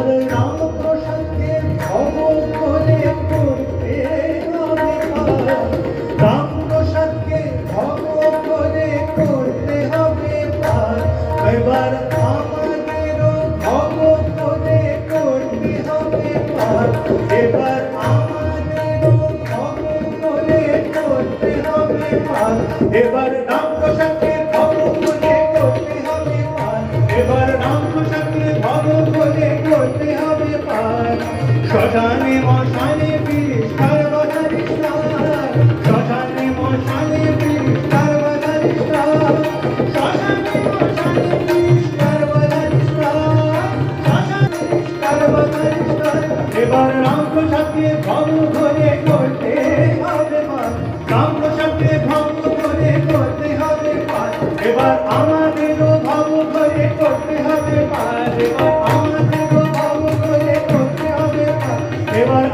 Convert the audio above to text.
এবার রামপ্রসাদকে ভব করে করতে হবে পার। রামপ্রসাদকে ভব করে করতে হবে পার। এবার আমাদেরও ভব করে করতে হবে পার। এবার আমাদেরও ভব করে করতে হবে পার। এবার রামপ্রসাদকে ভব করে করতে হবে পার। এবার রামপ্রসাদকে ভব করে করতে হবে পার। শ্মশানে মশানে বিষ্ঠার বাধারিষ্ঠার। শ্মশানে মশানে বিষ্ঠার বাধারিষ্ঠার। শ্মশানে মশানে বিষ্ঠার বাধারিষ্ঠার। শ্মশানে বিষ্ঠার বাধারিষ্ঠার। এবার রামপ্রসাদকে ভব করে করতে হবে পার। রামপ্রসাদকে ভব করে করতে হবে পার। এবার আমাদেরও ভব করে করতে হবে পার। এবার আমাদেরও ভব করে করতে হবে পার। এবার